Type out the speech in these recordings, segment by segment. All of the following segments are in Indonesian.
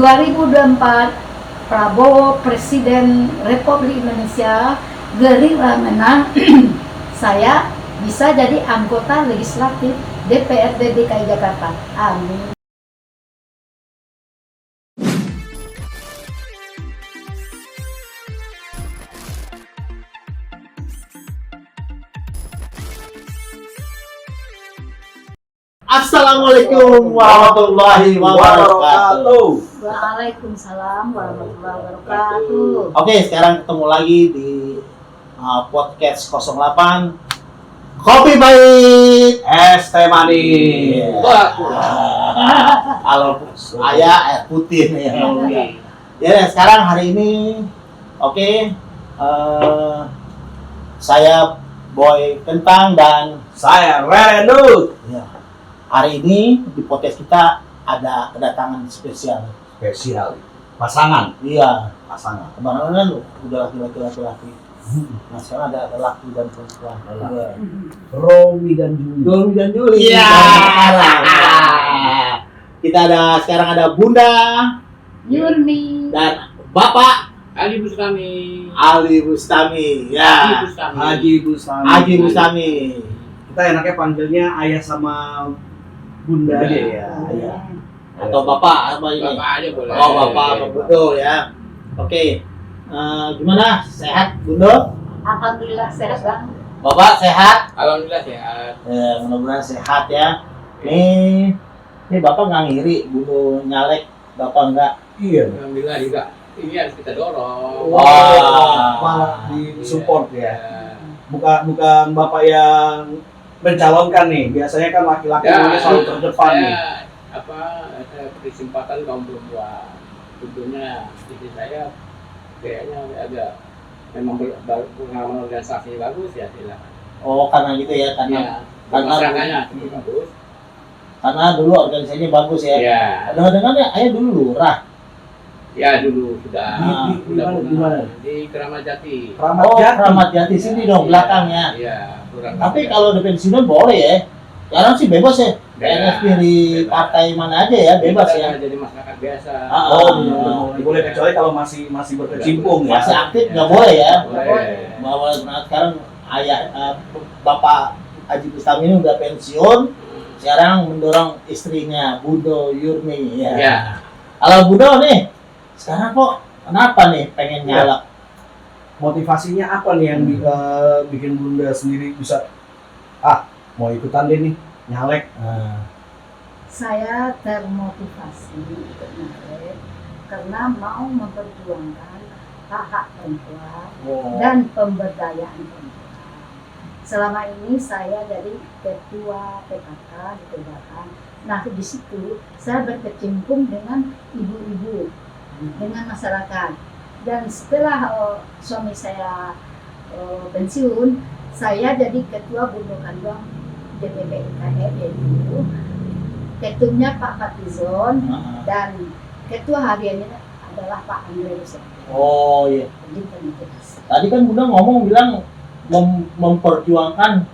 2024 Prabowo Presiden Republik Indonesia, Gerindra menang, saya bisa jadi anggota legislatif DPRD DKI Jakarta. Amin. Assalamualaikum warahmatullahi wabarakatuh. Waalaikumsalam warahmatullahi wabarakatuh. Oke, sekarang ketemu lagi di podcast 08 Kopi Pahit Es teh manis. Kalau saya air putih nih ya. Sekarang hari ini saya Boy Kentang dan Saya Renut. ya, hari ini di podcast kita ada kedatangan spesial. Spesial. Pasangan. Iya, Pasangan. kemarin kan udah laki-laki. Nah sekarang ada laki dan perempuan. Iya. Romi dan Juli. Domi dan Juli. Iya. Kita sekarang ada Bunda Yurni. dan Bapak Ali Bustami. Ali Bustami. Ya. Haji Bustami. Haji Bustami. Kita enaknya panggilnya ayah sama bunda aja ya. Iya. Atau Bapak apa ini? Bapak aja boleh. Oh Bapak, betul ya. Oke. Gimana? Sehat Bunda? Alhamdulillah sehat bang. Bapak sehat? Alhamdulillah sehat. Mudah-mudahan sehat ya. Ini Bapak nggak ngiri, Bunda nyalek, Bapak nggak? Iya. Alhamdulillah juga. Ini harus kita dorong. Wah. Malah disupport ya. Ya. Bukan bapak yang mencalonkan nih. Biasanya kan laki-laki maunya selalu terdepan nih. Saya beri kesempatan kaum perempuan. Tentunya istri saya kayaknya agak memang pengalaman organisasi bagus ya silakan. Oh karena gitu ya, karena Ya, masyarakatnya cukup bagus. karena dulu organisasinya bagus ya. Ya, Dengar-dengar ya, ayah dulu lurah. ya dulu sudah Di mana? di Keramat Jati. Keramat Oh, Jati. Keramat Jati sini dong belakangnya. Iya, kurang. Tapi kalau di pensiunan boleh ya. Sekarang sih bebas ya. PNS pilih partai mana aja ya, bebas ya. Jadi masyarakat biasa. Boleh kecuali kalau masih berkecimpung ya. Masih aktif nggak boleh ya. Boleh. Bahwa sekarang Bapak Haji Bustami ini udah pensiun. Sekarang mendorong istrinya Bunda Yurni ya. Ya. Kalau Bunda nih, sekarang kok kenapa nih pengen nyalek? Motivasinya apa nih yang bikin bunda sendiri bisa mau ikutan deh nih nyalek? Saya termotivasi untuk nyalek karena mau memperjuangkan hak-hak perempuan dan pemberdayaan perempuan. Selama ini saya jadi ketua PKK di Kelurahan. Nah di situ saya berkecimpung dengan ibu-ibu, dengan masyarakat. Dan setelah suami saya pensiun, saya jadi ketua Bunda Kandung DPP IKM, yaitu ketumnya Pak Fatizon dan ketua hariannya adalah Pak Andre Rusek. Oh iya. Tadi kan Bunda bilang memperjuangkan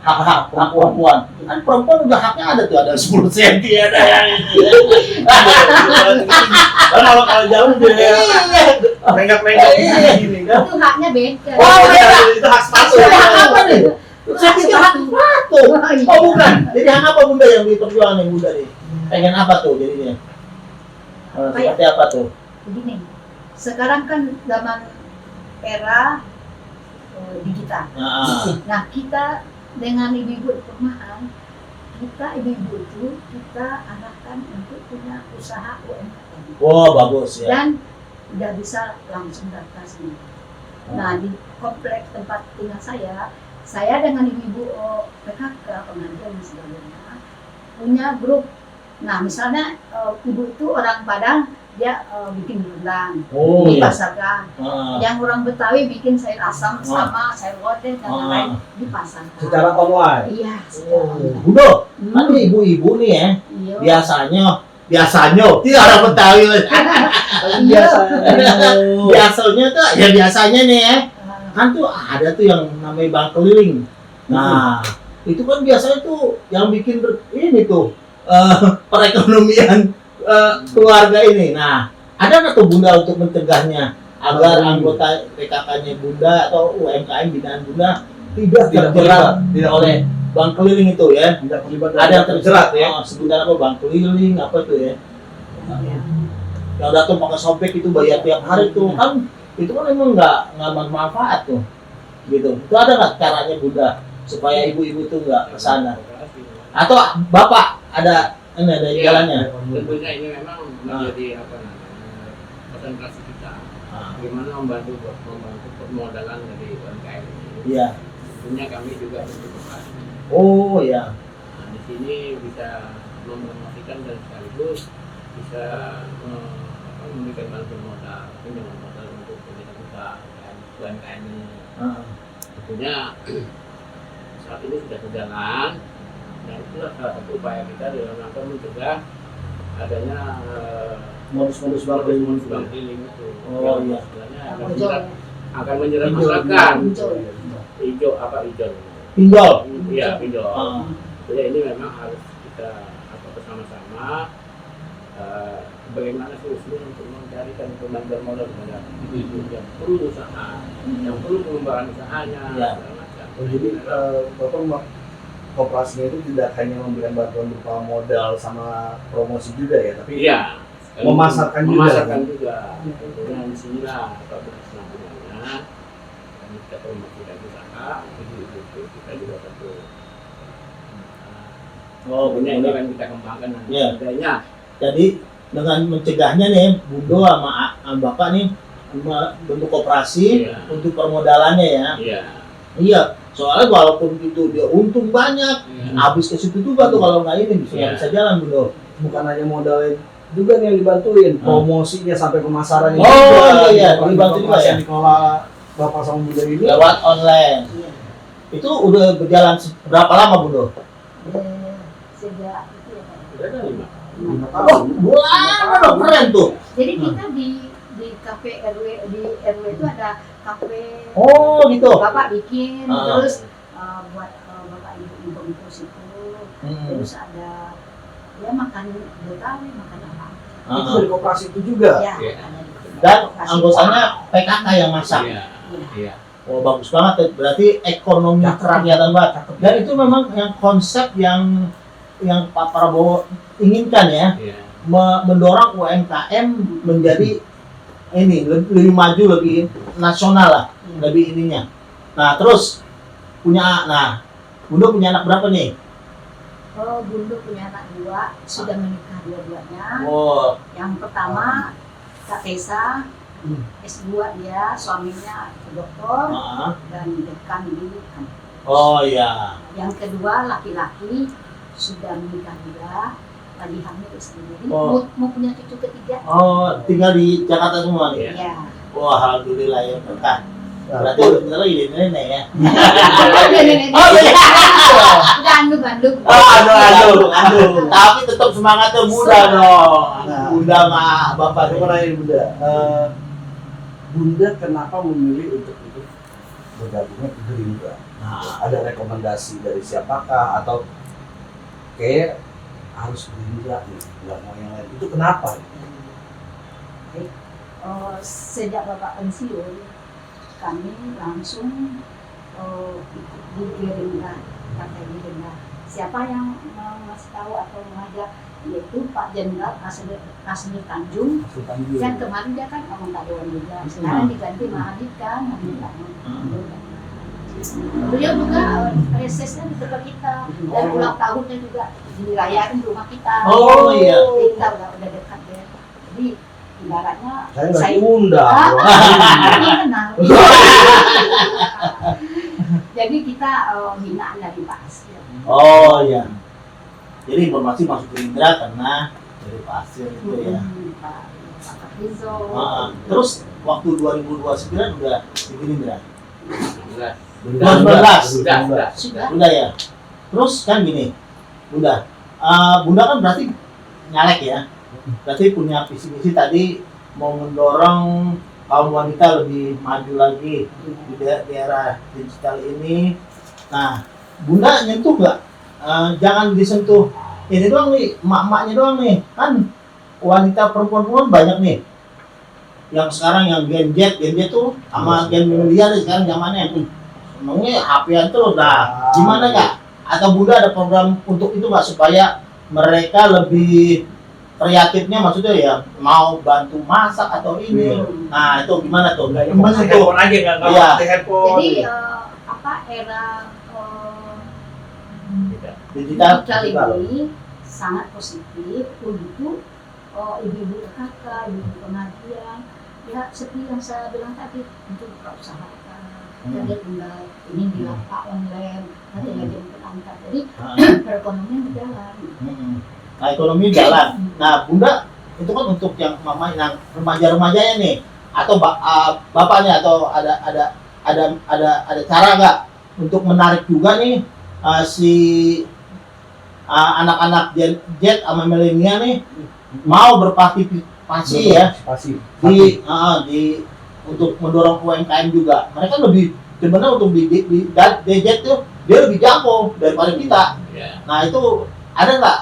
hak-hak perempuan. Kan perempuan udah haknya ada tuh, ada 10 cm ada yang Kalau jauh dia menggak gini kan. Itu haknya beda. Wah, beda. Itu hak sepatu. Itu hak apa nih? Saya pikir hak sepatu. Oh bukan. Jadi hak apa Bunda yang diperjuangkan yang Bunda nih? Pengen apa tuh jadinya? Seperti apa tuh? Begini, sekarang kan zaman era digital. Nah kita dengan ibu-ibu di perumahan, kita ibu-ibu itu kita arahkan untuk punya usaha UMKM. Wah bagus ya. Dan udah bisa langsung daftar sendiri. Nah di kompleks tempat tinggal saya dengan ibu-ibu PKK pengajian dan sebagainya punya grup. Nah misalnya ibu itu orang Padang, dia bikin rendang, dipasarkan. Yang orang Betawi bikin sayur asam sama sayur lodeh dan lain-lain dipasarkan. Secara online. Iya. Bunda, kan ibu-ibu nih ya, Iya. biasanya tidak ada Betawi. Biasanya tuh ya biasanya nih ya, kan tuh ada tuh yang namanya bank keliling. Nah, itu kan biasanya tuh yang bikin ini tuh perekonomian keluarga ini. Nah, ada nggak tuh Bunda untuk mencegahnya agar anggota PKK-nya Bunda atau UMKM binaan Bunda tidak terjerat oleh bank keliling itu ya? Tidak terlibat Ada yang terjerat ya. ya? Sebutan apa bank keliling apa tuh ya? Yang datang pakai sobek itu bayar tiap hari tuh kan itu kan emang nggak bermanfaat tuh gitu. Itu ada nggak caranya Bunda supaya ibu-ibu tuh nggak kesana? Atau Bapak ada jalannya? Tentunya ini memang menjadi apa namanya konsentrasi kita. Bagaimana membantu permodalan dari UMKM ini. Iya. Tentunya kami juga untuk koperasi. Oh ya. Nah, di sini bisa mempromosikan dan sekaligus bisa memberikan bantuan modal, pinjaman modal untuk pengusaha UMKM ini. Tentunya saat ini sudah berjalan dan itulah salah satu upaya kita dalam rangka mencegah adanya Modus-modus bank keliling itu. Oh, yang iya. istilahnya Ojol. akan menjerat Pinjol. masyarakat. Pinjol. Hijau apa hijau? Pinjol. Iya pinjol. Ah. Jadi ini memang harus kita bersama-sama bagaimana solusinya untuk mencarikan pembantuan modal kepada ibu-ibu yang perlu usaha, yang perlu pengembangan usahanya. Ya. segala macam. Jadi Bapak kooperasinya itu tidak hanya memberikan bantuan berupa modal sama promosi juga ya, tapi Iya. Memasarkan juga. Memasarkan juga. Tentunya di sinilah apa berkesinambungannya. Dan kita promosikan usaha, ibu-ibu itu kita juga satu. Oh, Tentunya ini benar. akan kita kembangkan nanti. Iya. Adanya. Jadi dengan mencegahnya nih Bundo sama Bapak nih bentuk koperasi Iya. untuk permodalannya ya. Iya. Iya. Soalnya walaupun itu dia untung banyak, Iya. habis ke situ juga tuh kalau nggak ini bisa nggak Iya. bisa jalan Bundo. bukan hanya modalnya juga nih yang dibantuin, promosinya sampai pemasarannya Oh, juga. iya, Bukan dibantu juga kooperasi ya? yang dikelola Bapak sama Bunda ini. Lewat online. Iya. Itu udah berjalan berapa lama Bundo? Sejak itu ya Pak. Sudah ada 5. 5 Oh, tahun. bulan dong, keren tuh. Jadi kita di kafe RW di RW itu ada kafe. Oh, gitu. Bapak bikin Ah. terus buat bapak ibu bungkus itu. Terus ada ya makan betawi, makan apa? Itu dari kooperasi itu juga. Ya, Iya. ada di situ. Dan Koperasi. anggotanya PKK yang masak. Iya. Iya. Oh, bagus banget ya. Berarti ekonomi kerakyatan banget. Dan itu memang yang konsep yang Pak Prabowo inginkan ya, Iya. mendorong UMKM menjadi ini lebih maju, lebih nasional lah, lebih ininya. Nah, terus Bunda punya anak berapa nih? Oh, Bunda punya anak 2, sudah menikah dua-duanya. Oh, Yang pertama Kak Tessa, S2 dia, suaminya dokter dan dekan di kampus. oh ya. Yang kedua laki-laki sudah menikah juga, lagi hamil istri. Jadi Oh. mau punya cucu ketiga. Oh, tinggal di Jakarta semua nih. Iya. Wah, alhamdulillah ya berkah. Nah, Berarti udah bentar lagi jadi nenek ya. Oh, iya. udah anduk. Oh, aduh. Tapi tetap semangatnya muda dong. Nah. Bunda sama Bapak. Aku mau nanya Bunda, Bunda kenapa memilih untuk bergabungnya ke Gerindra? Nah, Ada rekomendasi dari siapakah atau kayak harus Gerindra nih, nggak mau yang lain? Itu kenapa? Sejak Bapak pensiun, kami langsung ikut di Gerindra, partai Gerindra. Siapa yang ngasih tahu atau mengajak, yaitu Pak Jenderal Kasmir Tanjung. Kan kemarin dia kan ngomong tak dewan juga, sekarang diganti Mahadid kan, beliau juga resesnya di tempat kita dan ulang tahunnya juga dirayain di rumah kita. Oh, iya. Kita udah dekat ya. Jadi ibaratnya Saya nggak diundang. Nggak kenal. Jadi kita hinaan dari Pak Asir. oh ya. Jadi informasi masuk Gerindra karena dari Pak Asir itu ya. Pak Rizo. Terus waktu 2029 udah di Gerindra. 19. 2019. Sudah. Udah ya. Terus kan gini, Bunda kan berarti nyalek ya. Berarti punya visi misi tadi mau mendorong kaum wanita lebih maju lagi di era digital ini. Nah, Bunda nyentuh nggak? Jangan disentuh ini doang nih, emak-emaknya doang nih. Kan wanita perempuan banyak nih. Yang sekarang yang Gen Z tuh sama Gen milenial nih sekarang zamannya. Emangnya HP-an tuh udah gimana nggak? Atau Bunda ada program untuk itu nggak supaya mereka lebih kreatifnya maksudnya ya mau bantu masak atau ini. Nah itu gimana tuh? Enggak Gimana tuh? handphone aja nggak Iya. pakai handphone. Jadi era Digital. digital ini sangat positif untuk ibu-ibu PKK, ibu-ibu pengajian. Ya seperti yang saya bilang tadi, untuk buka usaha. Jadi tinggal ini di lapak online, nanti lagi untuk angkat. Jadi perekonomian berjalan. Nah ekonomi jalan. Nah Bunda itu kan untuk yang mama yang remaja-remajanya nih atau bapaknya atau ada cara nggak untuk menarik juga nih si anak-anak Gen Z sama milenial nih mau berpartisipasi ya di untuk mendorong UMKM juga. Mereka lebih sebenarnya untuk di DZ tuh dia lebih jago daripada kita. Nah itu ada nggak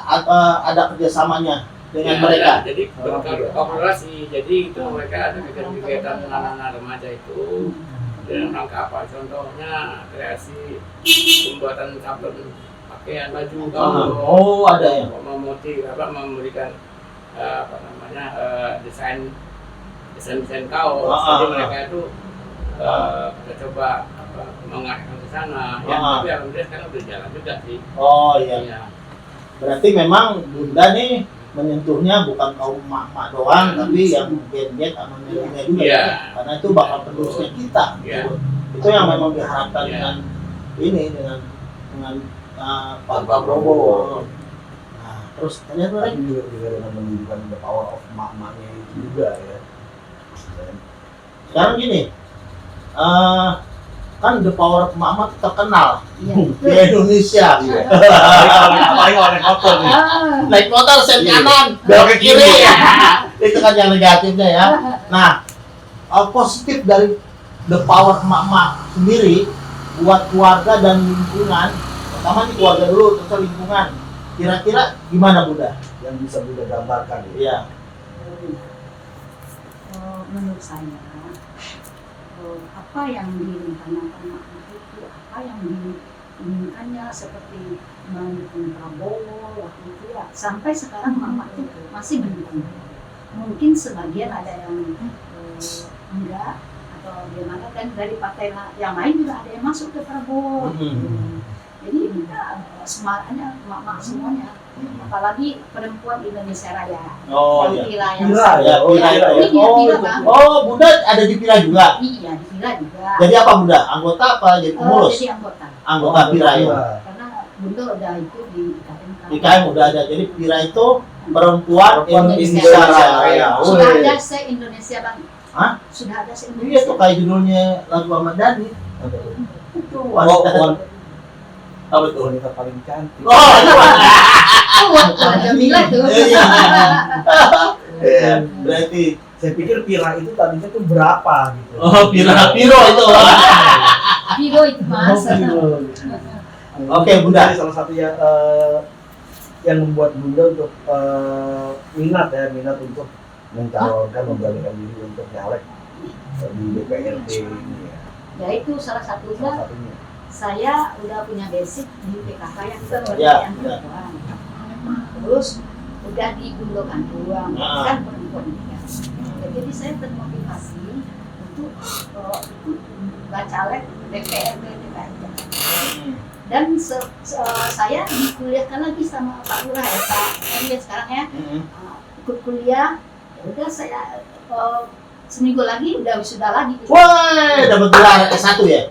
ada kerjasamanya dengan mereka? Jadi berkolaborasi. Jadi itu mereka ada kegiatan anak-anak remaja itu dalam rangka apa? Contohnya kreasi pembuatan sablon pakaian baju gaun. Oh ada ya. Memberikan desain kaos. Jadi mereka itu kita coba mengarahkan ke sana. Tapi alhamdulillah sekarang udah jalan juga sih. Oh iya. Berarti memang Bunda nih menyentuhnya bukan kaum mak doang, tapi yang Gen Z sama milenial juga ya. Karena itu bakal penerusnya kita. Itu yang memang diharapkan dengan ini dengan Pak Prabowo. Nah, terus ternyata tapi juga dengan menunjukkan the power of mak-maknya itu juga ya. Sekarang gini, kan the power of mama terkenal Iya, di Indonesia. Apalagi orang motor nih. Naik motor sen kanan, belok ke kiri. Itu kan yang negatifnya ya. Nah, positif dari the power mama sendiri buat keluarga dan lingkungan, pertama nih keluarga dulu, terus lingkungan. Kira-kira gimana Bunda? Yang bisa Bunda gambarkan ya. Iya. Menurut saya apa yang direncanakan Mama itu, apa yang diinginkannya seperti mendukung Prabowo waktu itu ya, sampai sekarang Mama itu masih mendukung. Mungkin sebagian ada yang enggak atau gimana, dan dari partai yang lain juga ada yang masuk ke Prabowo. Jadi kita semangatnya Mama semuanya. Apalagi perempuan Indonesia Raya. Oh yang iya. Pila Ya, Pila ya. Pila, Bang. Oh, Bunda ada di Pila juga. Iya, di Pila juga. Jadi apa Bunda? Anggota apa? Jadi pengurus? Jadi anggota. Anggota Pila ya. Karena Bunda udah itu di IKMK. IKM udah ada. Jadi Pila itu perempuan Indonesia Indonesia Raya. Sudah ada se-Indonesia, Bang. Hah? Sudah ada Iya se-Indonesia. tuh kayak judulnya lagu Ahmad Dhani. Itu apa tuh? Wanita paling cantik. Oh, itu Ada Mila tuh. Iya. Berarti Saya pikir Pira itu tadinya tuh berapa gitu. Pira Piro itu. Piro itu Mas. Oke, Bunda. Jadi salah satu yang membuat Bunda untuk minat untuk mencalonkan memberanikan diri untuk nyalek di DPRD ini ya. Ya itu salah satunya. Saya udah punya basic di PKK yang Ya, perempuan. Terus udah di Bundo Kanduang, kan perempuan juga. Jadi saya termotivasi untuk ikut bacalek DPRD DKI. Dan saya dikuliahkan lagi sama Pak Lurah ya, Pak Emil sekarang ya, ikut kuliah. Udah saya seminggu lagi udah wisuda lagi. Wah, dapat gelar S1 ya?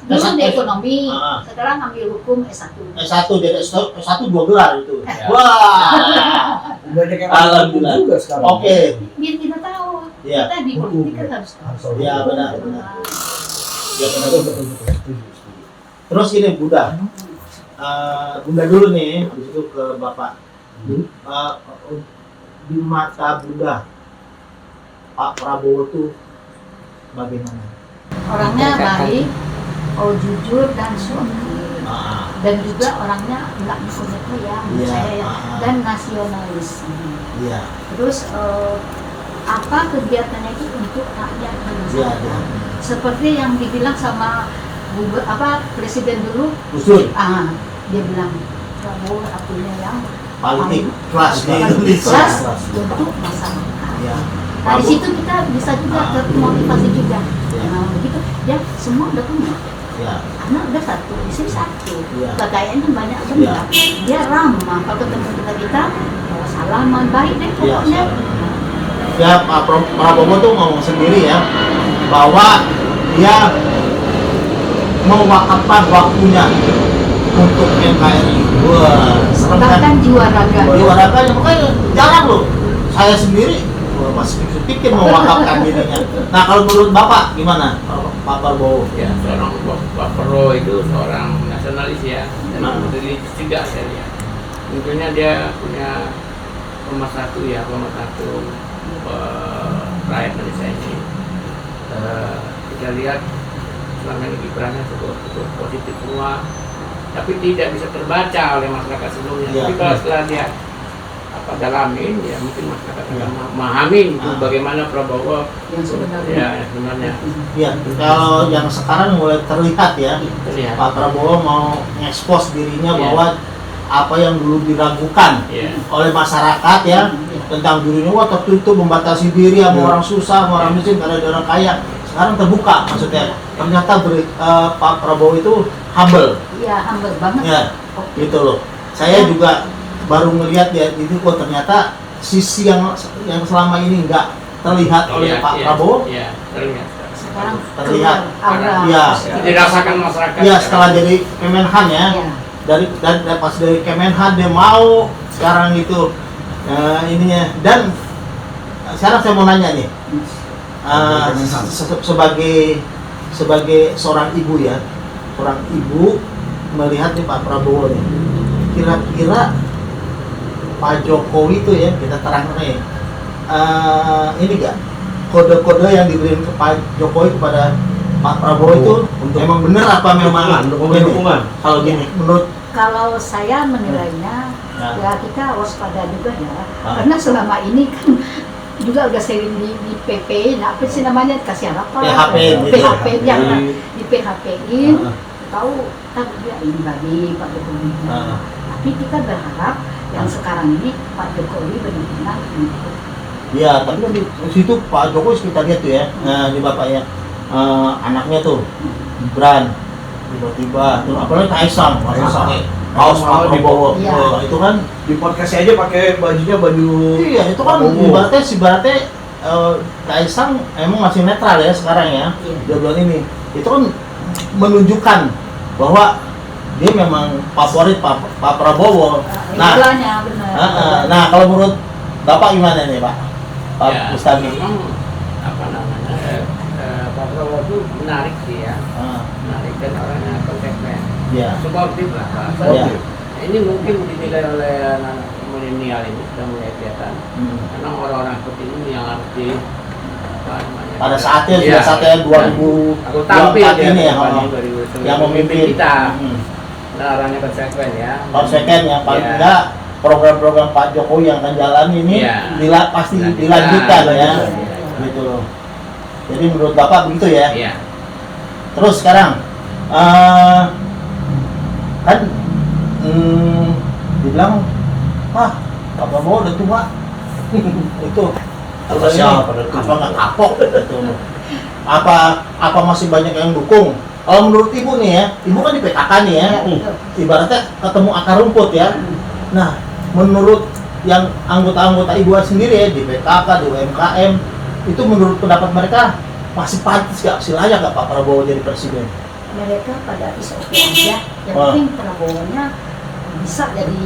Dulu di ekonomi, sekarang ambil hukum S1. S1 jadi S1 2 gelar itu. Ya. Wah. Banyak yang Alhamdulillah. juga sekarang. Oke. Biar kita tahu, Iya. kita di politik kan harus tahu. Iya, benar. Ya benar. Setuju. Terus ini Bunda. Bunda dulu nih, habis itu ke Bapak. Di mata Bunda, Pak Prabowo tuh bagaimana? Orangnya baik, jujur dan suami. dan juga orangnya nggak neko-neko ya menurut Iya. saya ya, dan nasionalis. Iya. Terus apa kegiatannya itu untuk rakyat Iya. masyarakat. Iya. Seperti yang dibilang sama presiden dulu, Gus Dur, dia bilang Prabowo artinya yang politik kelas di paling Indonesia. keras untuk masyarakat. Iya. Nah, di situ kita bisa juga termotivasi juga. Iya. Nah, begitu ya semua udah punya. Iya. Anak udah satu, istri satu, Iya. kekayaannya banyak benar. Dia ramah kalau ketemu kita salaman baik deh Iya, pokoknya. Ya, Pak Prabowo tuh ngomong sendiri ya bahwa dia mewakafkan waktunya untuk NKRI. Wah, serem kan? Bahkan jiwa raga. Jiwa raganya, makanya jarang loh. Saya sendiri masih pikir mewakafkan dirinya. Nah, kalau menurut Bapak gimana, Pak Prabowo? Ya, seorang Pak Prabowo itu seorang nasionalis ya, dan Nah. religius juga saya lihat. Tentunya dia punya pemersatu ya, pemersatu rakyat Indonesia ini. Kita lihat selama ini kiprahnya cukup positif semua, tapi tidak bisa terbaca oleh masyarakat sebelumnya. Ya. Tapi kalau setelah dia dalamin, ya mungkin masyarakat akan memahami itu bagaimana Prabowo Yang sebenarnya. ya sebenarnya. Ya, kalau yang sekarang mulai terlihat ya, Terlihat. Pak Prabowo mau ngekspos dirinya Iya. bahwa apa yang dulu diragukan Ya. oleh masyarakat ya tentang dirinya, wah tertutup membatasi diri sama orang susah, sama orang miskin karena dia orang kaya. Sekarang terbuka, maksudnya ternyata Pak Prabowo itu humble, Iya, humble banget. ya, gitu loh. Saya juga baru ngelihat ya itu kok ternyata sisi yang selama ini nggak terlihat oleh Pak Prabowo, Iya, terlihat. Sekarang terlihat. aura. Iya. Dirasakan masyarakat. Ya setelah jadi Kemenhan ya, Iya. dari pas dari Kemenhan dia mau sekarang itu ininya. Dan sekarang saya mau nanya nih, sebagai seorang ibu ya, seorang ibu melihat nih Pak Prabowo nih, kira-kira Pak Jokowi itu ya, kita terangkan ya, ini enggak kode-kode yang diberikan ke Pak Jokowi kepada Pak Prabowo itu Untuk memang benar apa memang dukungan. kalau gini menurut Kalau saya menilainya, Nah. ya kita waspada juga ya, karena selama ini kan juga udah sering di PP, nah apa sih namanya, kasih apa? PHP gitu. PHP ya, di PHP-in, Ah. tahu kan dia ini lagi Pak Jokowi. Ah. Tapi kita berharap yang sekarang ini Pak Jokowi benar-benar untuk ya, tapi kan di situ Pak Jokowi kita lihat tuh ya, nah di Bapak ya, anaknya tuh Gibran tiba-tiba, tuh apalagi Kaisang pakai kaos Pak Prabowo. Iya. Wah, itu kan Di podcast aja pakai bajunya baju. iya, itu kan Prabowo. ibaratnya Kaisang emang masih netral ya sekarang ya, Iya. dia bilang ini, itu kan menunjukkan bahwa dia memang favorit Pak Prabowo. Nah, iklannya benar. nah kalau menurut Bapak gimana nih Pak? Pak Ya, Bustami? memang apa namanya, Pak Prabowo itu menarik sih ya, menarik dan orangnya konsekuen, Ya. sportif lah. Ya. Ini mungkin dinilai oleh anak milenial ini sudah mulai kelihatan. Karena orang-orang seperti ini yang harus di apa namanya, Pada saatnya Iya. sudah saatnya Aku tampil 2024 dia ini ya, depan ini 2009, yang memimpin kita. Hmm. Nah, orangnya konsekuen ya. Konsekuen ya, paling Iya. enggak program-program Pak Jokowi yang akan jalan ini Iya. pasti Dilanjutkan. dilanjutkan ya, Iya. gitu loh. Jadi menurut Bapak begitu ya. Iya. Terus sekarang kan dibilang, Pak Prabowo udah tua. Itu Apa siapa udah tua? apa nggak kapok gitu. Apa masih banyak yang dukung? Kalau menurut ibu nih ya, ibu kan di PKK nih ya, ibaratnya ketemu akar rumput ya. Nah, menurut yang anggota-anggota ibu sendiri ya di PKK, di UMKM, itu menurut pendapat mereka masih pantas nggak, masih layak nggak Pak Prabowo jadi presiden? Mereka pada is-oke aja, yang Wah. penting Prabowo-nya bisa jadi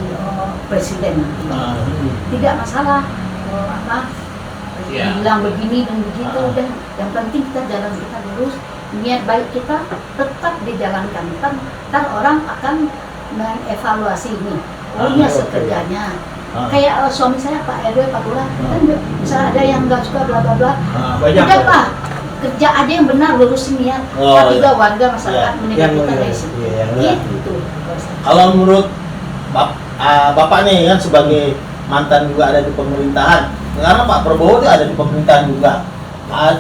presiden nanti. Nah, Tidak masalah apa Iya. bilang begini dan begitu, Ah. dan yang penting kita jalan kita lurus, niat baik kita tetap dijalankan. Ntar orang akan mengevaluasi ini, oh iya oke. sekerjanya. Ah. Kayak suami saya Pak RW Pak Lurah, kan misalnya ada yang nggak suka bla bla bla, Banyak. udah Pak, kerja aja yang benar, lurusin niat. Oh, Tapi iya. juga warga masyarakat Iya. menilai kita Yang- dari situ. iya, yang benar. Gitu. Kalau menurut Bapak nih kan sebagai mantan juga ada di pemerintahan, karena Pak Prabowo itu ada di pemerintahan juga.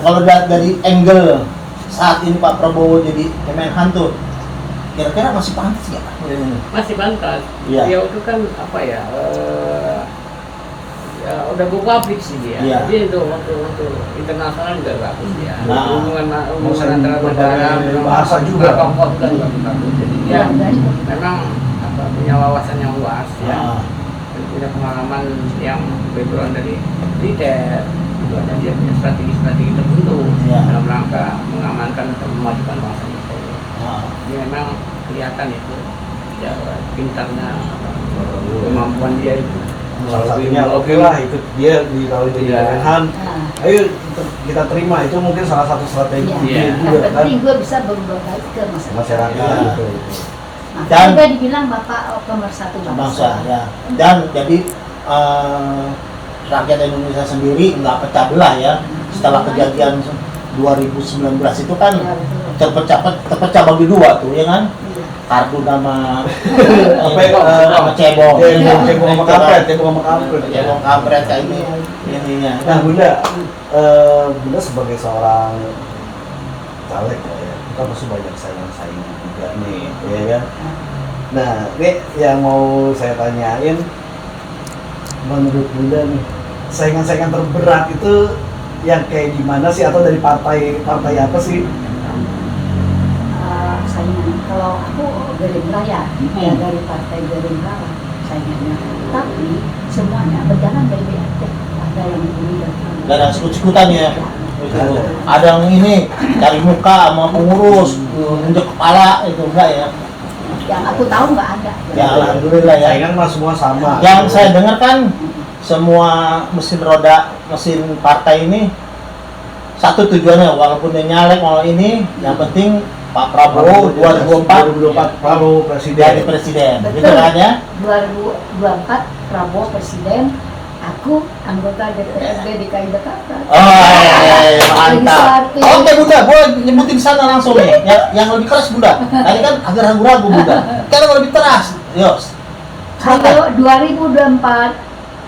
Kalau dilihat dari angle saat ini Pak Prabowo jadi Kemenhan tuh, kira-kira masih pantas nggak? Masih pantas. Iya. Dia itu kan apa ya? Ya udah go public sih dia. Iya. Jadi untuk internasional juga bagus ya. Nah. hubungan antara negara, bahasa juga. tokoh kan bagus. Jadi dia Ya, memang punya wawasan yang luas ya. Ah. Dan punya pengalaman yang background dari leader. Ada dia punya strategi-strategi tertentu Ya. dalam rangka mengamankan atau memajukan bangsa Indonesia ini. Ah. Dia memang kelihatan itu ya pintarnya kemampuan dia itu. Salah satunya oke lah ikut dia ditawarin jadi Iya. Kemenhan. Nah, Ayo kita terima, itu mungkin salah satu strategi Iya. dia Iya. juga yang kan penting gue bisa berbuat baik ke masyarakat. masyarakat Iya. gitu. Nah, Dan- juga dibilang Bapak pemersatu Bangsa bangsa. ya. Dan jadi rakyat Indonesia sendiri nggak pecah belah ya. Setelah kejadian 2019 itu kan Ya, betul. terpecah bagi dua tuh ya kan. Iya. Kartu nama Apa ya, sama cebong. Cebong sama kampret, cebong sama kampret. Cebong kampret kayak ini Iya. ininya. Nah Bunda, Bunda sebagai seorang caleg ya, kita pasti banyak saingan-saingan juga nih, ya kan? Nah, ini yang mau saya tanyain, menurut Bunda nih, saingan-saingan terberat itu yang kayak gimana sih, atau dari partai apa sih? Saingan. Kalau aku Gerindra ya, ya dari partai Gerindra lah saingannya. Tapi semuanya berjalan baik-baik aja. Ada yang ini dan Gak ada sikut-sikutan ya. Gitu. Ada yang ini cari muka sama pengurus, nunjuk kepala itu enggak ya? yang aku tahu nggak ada. Ya alhamdulillah ya. Saingan mah semua sama. Yang saya dengar kan semua mesin roda, mesin partai ini satu tujuannya, walaupun dia nyalek mau ini, yang penting Pak Prabowo 2024 Prabowo presiden. jadi presiden, Betul. gitu kan ya? 2024 Prabowo presiden, aku anggota DPRD DKI Jakarta. Oh, mantap. Legislatif. Oke Bunda, boleh nyebutin sana langsung nih. Yang lebih keras Bunda. Tadi kan agak ragu-ragu Bunda. Kan yang lebih keras. Yos. Ayo 2024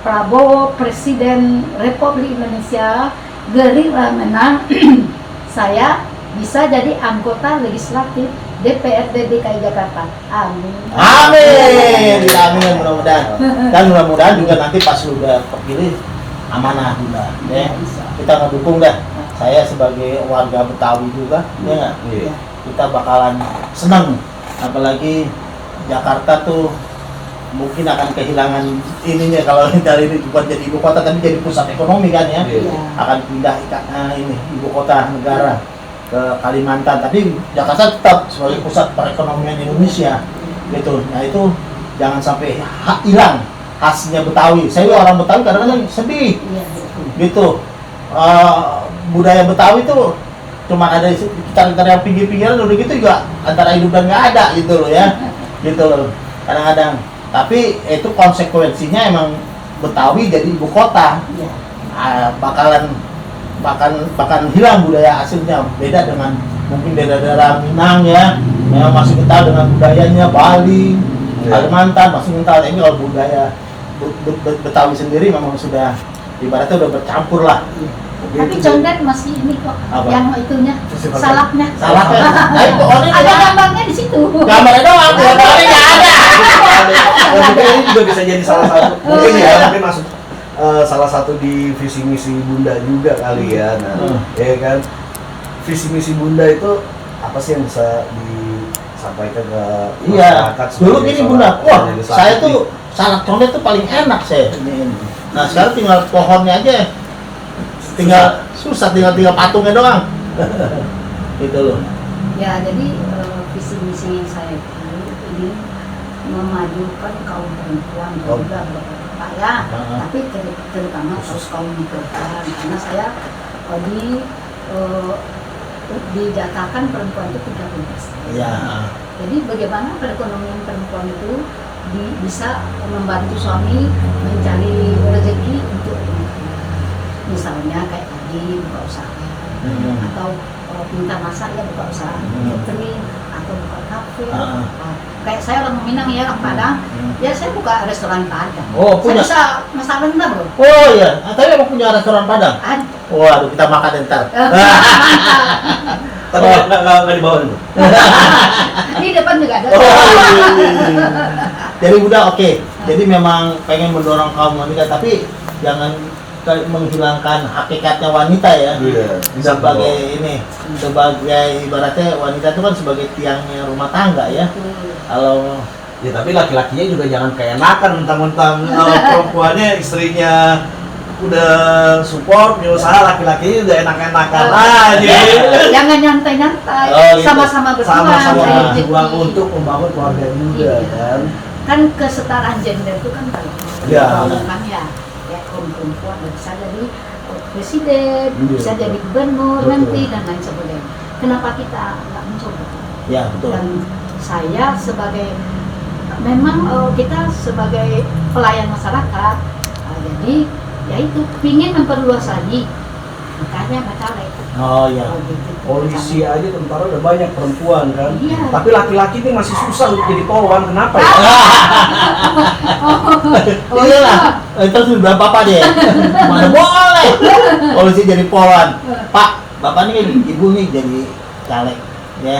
Prabowo Presiden Republik Indonesia, Gerindra menang, saya bisa jadi anggota legislatif DPRD DKI Jakarta. Amin. Amin. Amin mudah-mudahan. Dan mudah-mudahan juga nanti pas sudah terpilih amanah Bunda. Ya. Kita ngedukung dah. Saya sebagai warga Betawi juga, ya nggak? Iya. Kita bakalan senang. Apalagi Jakarta tuh mungkin akan kehilangan ininya kalau dari bukan jadi ibu kota tapi jadi pusat ekonomi kan ya. Iya. Akan pindah ini ibu kota negara ke Kalimantan, tapi Jakarta tetap sebagai pusat perekonomian Indonesia gitu. Nah itu jangan sampai hilang khasnya Betawi. Saya juga orang Betawi kadang-kadang sedih Iya. gitu. Budaya Betawi itu cuma ada di sekitar yang pinggir-pinggiran, udah gitu juga antara hidup dan nggak ada gitu loh ya, gitu loh kadang-kadang. Tapi itu konsekuensinya emang Betawi jadi ibu kota, Iya. bahkan hilang budaya aslinya. Beda dengan mungkin daerah-daerah Minang ya, yang masih kental dengan budayanya, Bali, Kalimantan masih kental. Ini kalau budaya Betawi sendiri memang sudah ibaratnya udah bercampur lah. Tapi condet masih ini kok, Apa? yang itunya, salaknya. Salah kan? Nah itu orangnya Ada gambarnya di situ. gambarnya doang, gambarnya nggak ada. Ya, mungkin ini juga bisa jadi salah satu, mungkin ya, tapi masuk salah satu di visi misi Bunda juga kali ya. Nah, ya kan, visi misi Bunda itu apa sih yang bisa disampaikan ke Iya, masyarakat? dulu sebagai gini seorang Bunda, wah legislatif? saya tuh salak condet tuh paling enak saya ini. Nah sekarang tinggal pohonnya aja, tinggal susah, tinggal patungnya doang. Gitu loh. Ya, jadi visi misi saya itu ingin memajukan kaum perempuan juga Bapak ya, tapi terutama harus kaum perempuan, karena saya dijatakan perempuan itu 30%. Iya. Jadi bagaimana perekonomian perempuan itu bisa membantu suami mencari rezeki untuk misalnya kayak tadi buka usaha atau pintar masak ya buka usaha catering atau buka kafe. Ah. Nah, kayak saya orang Minang ya, orang Padang, ya saya buka restoran Padang. Oh, punya. Saya bisa masak rendang loh. Oh iya, tapi emang punya restoran Padang. Ada. Waduh, kita makan ntar. Tapi nggak dibawa itu. Di depan juga ada. Oh, iya. Jadi udah oke. Jadi memang pengen mendorong kaum wanita, tapi jangan menghilangkan hakikatnya wanita ya. Iya. Sebagai ini, sebagai ibaratnya wanita itu kan sebagai tiangnya rumah tangga ya. Kalau Ya tapi laki-lakinya juga jangan keenakan mentang-mentang perempuannya istrinya udah support usaha, laki-lakinya udah enak-enakan aja. Jangan nyantai-nyantai, Oh, gitu. sama-sama berjuang. Sama-sama cari berjuang rezeki. untuk membangun keluarga juga Iya. kan. Kan kesetaraan gender itu kan kalau Iya. kan ya kaum perempuan bisa jadi presiden, Iya. bisa jadi gubernur Betul. nanti dan lain sebagainya. Kenapa kita nggak mencoba? ya betul. Dan saya sebagai memang kita sebagai pelayan masyarakat, jadi ya itu ingin memperluas lagi, makanya bacalek. Oh iya. Gitu. Polisi aja tentara udah banyak perempuan kan. Iya. Tapi laki-laki ini masih susah untuk jadi polwan, kenapa ya? Oh Iya lah. iya. Terus udah bapak deh. Mana boleh. Polisi jadi polwan. Pak, bapak nih ibu nih jadi caleg. Ya.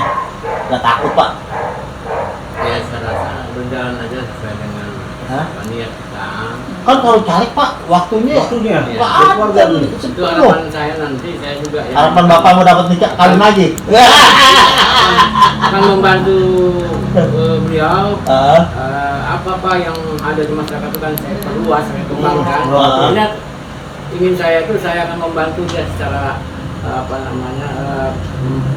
Gak takut pak. Ya saya rasa berjalan aja sesuai dengan Hah? niat kita. Kan kalau caleg pak waktunya Waktunya. nggak Keluarga ada. nih. Itu Sepuluh. harapan saya nanti, saya juga yang Harapan bapak mau dapat nikah kawin lagi. akan membantu beliau. Ah, Apa-apa yang ada di masyarakat itu kan saya perluas, saya kembangkan. Iya. Niat ingin saya itu saya akan membantu dia secara apa namanya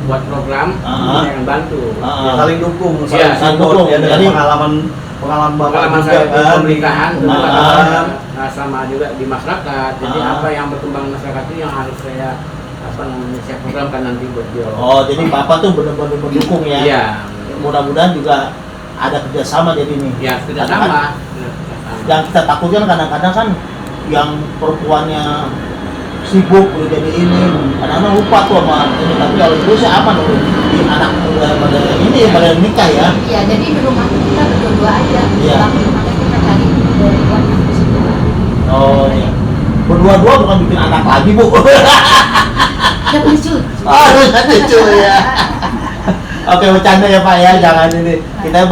buat program, Ah. saya akan bantu. Ah. Saling dukung, Iya, saling saling support dukung. ya dengan Jadi- pengalaman bapak Pengalaman juga saya di kan. pemerintahan di- juga Ah. sama juga di masyarakat. Jadi Ah. apa yang berkembang di masyarakat itu yang harus saya apa namanya saya programkan nanti buat dia. Oh jadi bapak tuh benar-benar mendukung ya. Iya. Mudah-mudahan juga ada kerjasama jadi nih. Ya sudah sama. Yang kita takutkan kadang-kadang kan yang perempuannya sibuk udah jadi ini, kadang-kadang lupa tuh sama ini. Tapi kalau itu sih aman loh. Di anak udah pada ini pada nikah ya. Iya, jadi di rumah kita berdua aja. Iya. Tapi rumahnya kita cari perempuan yang di situ. Oh iya. Berdua-dua bukan bikin anak lagi bu. Ya lucu. Oh lucu ya. Oke bercanda ya pak ya, jangan ini. Kita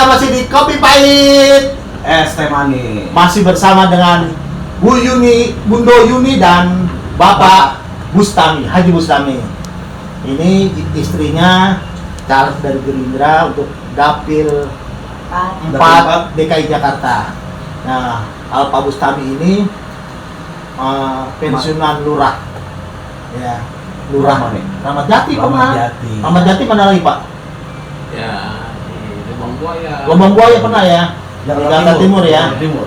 masih di Kopi Pahit. Es teh manis. Masih bersama dengan Bu Yuni, Bundo Yuni dan Bapak Bustami, Haji Bustami. Ini istrinya caleg dari Gerindra untuk Dapil Pak. 4 DKI Jakarta. Nah, Pak Bustami ini pensiunan lurah. Ya, lurah Mana nih? Ramat Jati Ramat pernah. Jati. Ramat Jati mana lagi Pak? Ya di Lubang Buaya. Lubang Buaya pernah ya? Jakarta Timur ya. Jakarta Timur.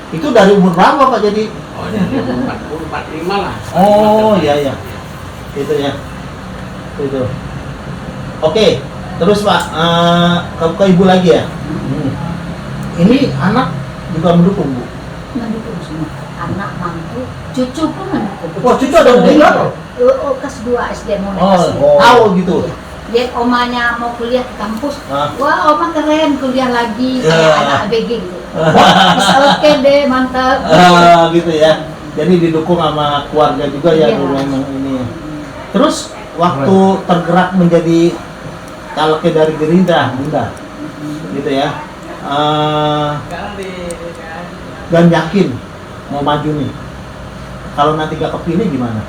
Itu dari umur berapa Pak jadi? Oh dari 40 45 lah. Oh iya iya. Itu ya. Itu. Oke, terus Pak ke ibu lagi ya. Ini anak juga mendukung Bu. Mendukung semua. Anak mantu, cucu pun mendukung. Wah, cucu ada meninggal? Kelas 2 SD mau naik Oh, kelas dua. tahu gitu. Lihat omanya mau kuliah di kampus. Ah. Wah, oma keren kuliah lagi Ya. kayak anak ABG gitu. Wah, bisa oke deh, mantap. Gitu ya. Jadi didukung sama keluarga juga ya Iya. Bu, memang ini. Terus waktu tergerak menjadi calegnya dari Gerindra, Bunda. Gitu ya. Dan yakin mau maju nih. Kalau nanti gak kepilih gimana?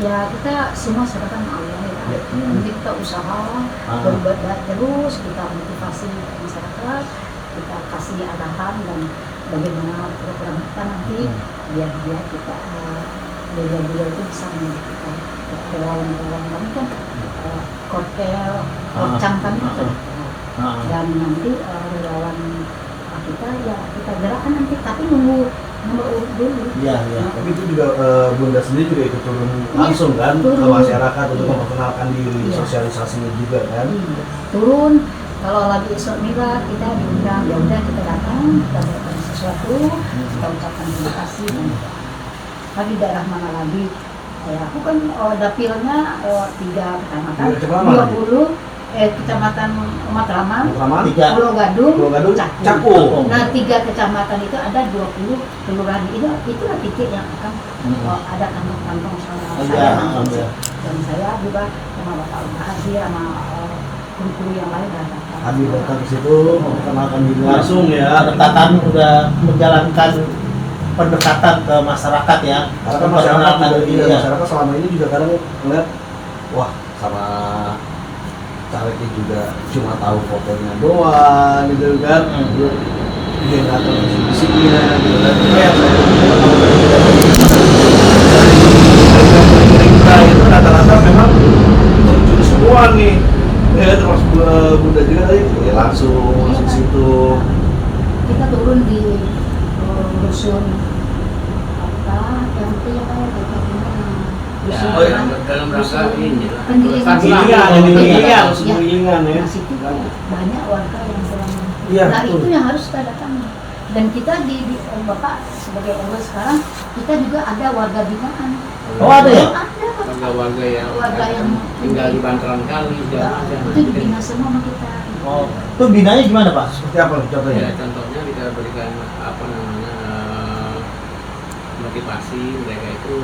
Ya kita semua serahkan sama Allah ya. Nanti kita usaha berbuat baik terus, kita motivasi masyarakat, kita kasih arahan dan bagaimana program kita nanti biar kita beliau itu bisa menjadikan relawan-relawan kami kan kortel, korcam kami kan. Dan nanti relawan kita ya kita gerakkan nanti, tapi nunggu nomor urut dulu. Iya, iya. Tapi itu juga Bunda sendiri juga ikut turun langsung kan ke turun. masyarakat untuk Iya. memperkenalkan diri, Iya. sosialisasinya juga kan. Iya. Turun, kalau lagi isok milad kita diundang, ya udah kita datang, kita berikan sesuatu, kita ucapkan terima kasih. Lagi daerah mana lagi? Ya, aku kan dapilnya 3 kecamatan, Iya, kecamatan mana 20 Kecamatan Matraman, Matraman, Tiga. Pulau Gadung, Pulau Gadung, Cakung. Cakung. Nah 3 kecamatan itu ada 20 kelurahan. Itulah titik yang akan ada kantong-kantong sama Iya, saya. iya. Dan saya juga sama Bapak Haji sama guru-guru yang lain dan Habis datang ke situ, memperkenalkan diri langsung ya. Pendekatan udah menjalankan pendekatan ke masyarakat ya. Karena kan masyarakat Memperkenalkan juga, diri, iya, ya. masyarakat selama ini juga kadang ngeliat, wah sama calegnya juga cuma tahu fotonya doang gitu kan. Dia nggak tahu visi-misinya gitu kan. Kayak saya tahu dari Gerindra itu rata-rata memang terjun semua nih. Ya termasuk Bunda juga tadi ya langsung di situ. kita turun di rusun apa yang itu yang kayak Ya, rusun Oh, iya. dalam rangka ini lah. Pendidikan. Pendidikan, pendidikan ya. Nah situ banyak warga yang kurang mampu. Iya, Nah betul. itu yang harus kita datangi. Dan kita di Bapak sebagai RW sekarang kita juga ada warga binaan. Oh, ada ya? Ada. Warga-warga yang Warga yang tinggal di bantaran kali segala Ya, macam. itu dibina semua sama kita. Oh, itu binanya gimana Pak? Seperti apa contohnya? Ya, contohnya kita berikan apa namanya motivasi mereka itu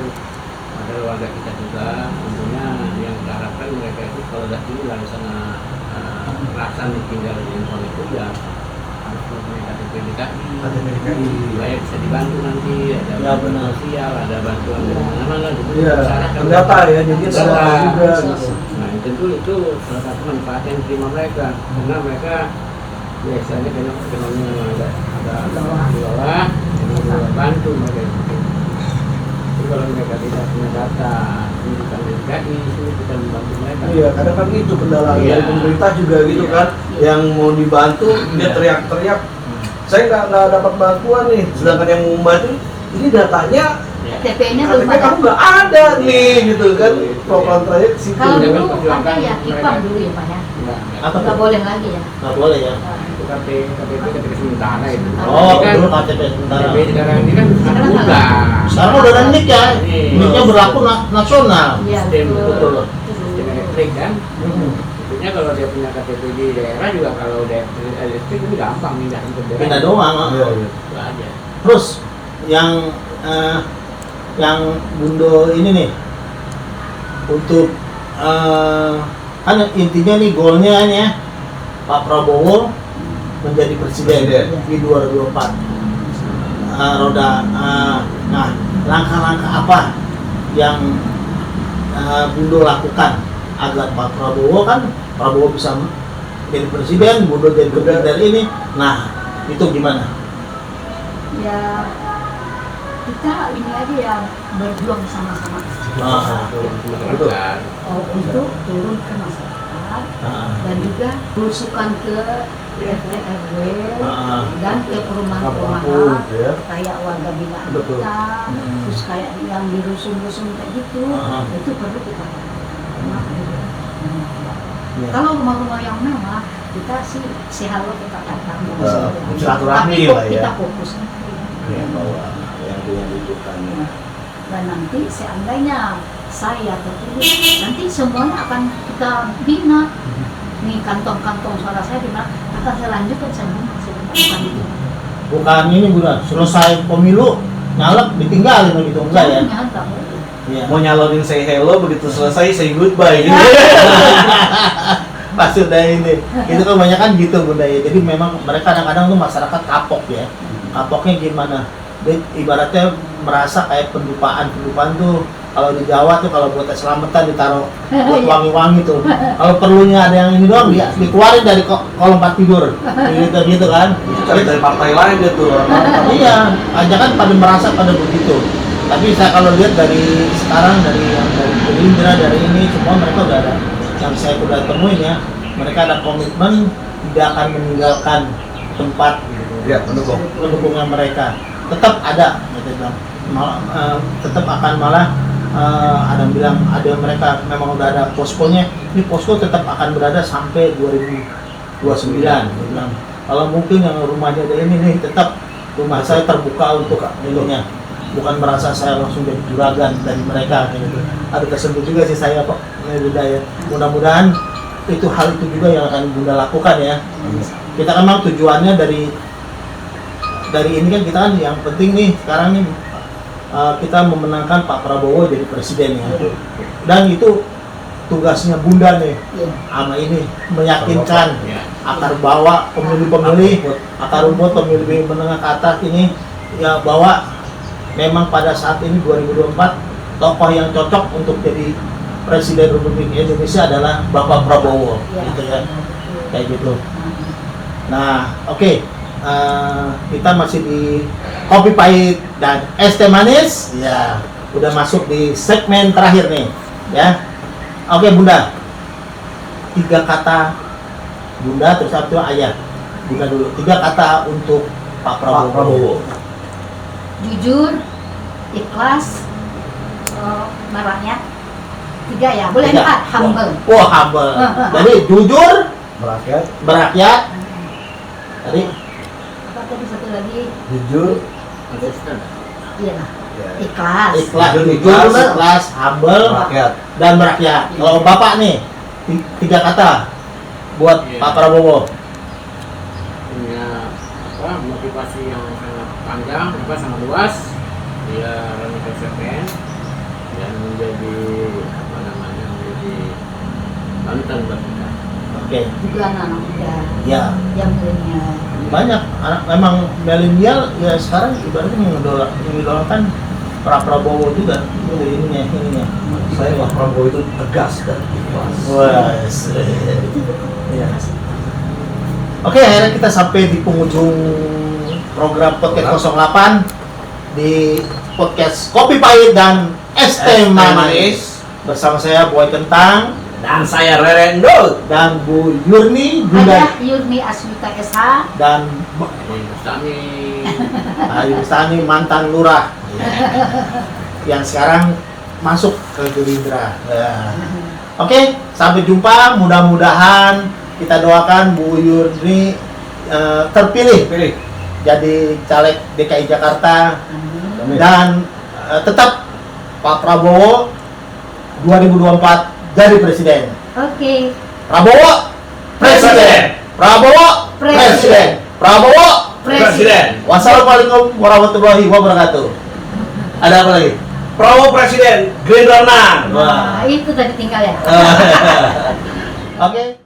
adalah warga kita juga, tentunya yang kita harapkan mereka itu kalau sudah sini dari sana rasa tinggal di lingkungan itu ya harus mempunyai KTP DKI, supaya bisa dibantu nanti ada Ya, bantuan benar. sosial, ada bantuan dari mana-mana gitu. Iya, Masyarakat terdata ya, jadi terdata. terdata juga gitu. Nah tentu itu salah satu manfaat yang diterima mereka karena mereka biasanya ekonominya ada di bawah, jadi bantu mereka itu. Jadi kalau mereka tidak punya data pendidikan DKI, itu kita membantu mereka. Iya, kadang kan itu kendala Iya. dari pemerintah juga gitu Iya. kan, yang mau dibantu dia Iya. teriak-teriak, saya nggak dapat bantuan nih, sedangkan yang mau membantu ini datanya Ya. KTP-nya belum KTP ada. kamu nggak ada nih gitu kan, Iya. pro kontranya ke situ. Kalau Jangan dulu perjuangkan ada ya mereka. KIPAM dulu ya Pak ya. Enggak. Apa Nggak tuh? boleh lagi ya. Nggak boleh ya? Itu KTP sementara itu. Oh, Ini kan dulu KTP sementara. KTP sekarang ini kan Sekarang anak muda. nggak. Sekarang udah ada NIK ya? Iya. NIK-nya berlaku nasional. Iya Sistem betul. betul. Sistem elektrik kan. Tentunya kalau dia punya KTP di daerah juga kalau udah elektrik itu gampang pindahin ke daerah. Pindah doang. Iya, iya. Itu aja. Terus yang Bundo ini nih untuk kan intinya nih goalnya kan ya Pak Prabowo menjadi presiden Presiden. di 2024. Nah langkah-langkah apa yang Bundo lakukan agar Pak Prabowo bisa jadi presiden, Bundo jadi presiden ini. Nah itu gimana? Ya kita ini aja ya berjuang sama-sama Betul. untuk turun ke masyarakat dan juga belusukan ke RT RW dan ke perumahan-perumahan ya. kayak warga binaan Betul. kita, terus kayak yang di rusun-rusun kayak gitu, itu perlu kita lakukan. Ya. Kalau rumah-rumah yang mewah kita si halo kita datang silaturahmi tapi lah ya. kita fokus Ya, bahwa yang dibutuhkan. dan nanti seandainya saya terpilih nanti semuanya akan kita bina nih kantong-kantong suara saya di mana akan saya lanjutkan saya bina bukan itu Bukan ini Bunda, selesai pemilu nyalek ditinggalin begitu enggak ya? jangan nggak boleh. Iya. Mau nyalonin say hello, begitu selesai say goodbye gitu. Maksudnya ini, itu kebanyakan gitu Bunda ya. Jadi memang mereka kadang-kadang tuh masyarakat kapok ya. Kapoknya gimana? Dia ibaratnya merasa kayak pendupaan tuh kalau di Jawa tuh kalau buat selamatan ditaruh buat wangi-wangi tuh. Kalau perlunya ada yang ini doang dia dikeluarin dari kolom tempat tidur. Gitu kan. Cari dari partai lain gitu. Iya, aja kan pada merasa pada begitu. Tapi saya kalau lihat dari sekarang dari Gerindra dari ini semua mereka udah ada yang saya udah temuin ya, mereka ada komitmen tidak akan meninggalkan tempat Ya, pendukungnya mereka. Tetap ada, gitu bilang. Tetap akan malah ada yang bilang ada mereka memang udah ada poskonya. Ini posko tetap akan berada sampai 2029. Dia bilang kalau mungkin yang rumahnya ada ini nih tetap rumah saya terbuka untuk ininya. Bukan merasa saya langsung jadi juragan dari mereka kayak gitu. Ada tersentuh juga sih saya kok ini beda ya. Mudah-mudahan itu hal itu juga yang akan Bunda lakukan ya. Kita kan memang tujuannya dari ini kan kita kan yang penting nih sekarang nih kita memenangkan Pak Prabowo jadi presiden ya. Dan itu tugasnya Bunda nih sama ini meyakinkan akar bawah pemilih-pemilih, akar rumput pemilih menengah ke atas ini ya bahwa memang pada saat ini 2024 tokoh yang cocok untuk jadi Presiden Republik Indonesia adalah Bapak Prabowo, gitu ya, kayak gitu. Nah, oke. Kita masih di Kopi Pahit dan Es Teh Manis. Ya, udah masuk di segmen terakhir nih, ya. Oke, Bunda. 3 kata Bunda terus satu ayat. Bunda dulu. 3 kata untuk Pak Prabowo. Jujur, ikhlas, merakyat. 3 ya, boleh 4, humble. Wah, humble. Jadi jujur, Merakyat, tadi Apa tadi satu lagi? jujur, konsisten. Iya lah, ya, ikhlas. ikhlas, Jujur, jujur, ikhlas. ikhlas, humble, merakyat. dan merakyat. Kalau Bapak nih, 3 kata buat Iya. Pak Prabowo. Punya motivasi yang sangat panjang, sangat luas. Dia orang konsisten dan menjadi panutan buat kita. Oke, Juga anak-anak muda ya. yang milenial. Banyak anak memang milenial ya sekarang ibaratnya mengidolakan Pak Prabowo juga ininya. Saya Pak Prabowo itu tegas dan ikhlas. Wah, ya. Oke, akhirnya kita sampai di penghujung program podcast 08 di podcast Kopi Pahit dan Es Teh Manis bersama saya Boy Kentang Dan saya Rerendo. dan Bu Yurni Ada Yurni Asmita SH. dan Kami Ayu Stani mantan lurah yang sekarang masuk ke Gerindra. Ya. Oke, sampai jumpa. Mudah-mudahan kita doakan Bu Yurni terpilih Pilih. jadi caleg DKI Jakarta Amin. dan tetap Pak Prabowo 2024 jadi presiden. Oke. Prabowo presiden. Prabowo presiden. Prabowo Presiden. Wassalamualaikum warahmatullahi wabarakatuh. Ada apa lagi? Prabowo presiden, Gerindra menang. Nah, itu tadi tinggal ya. Oke.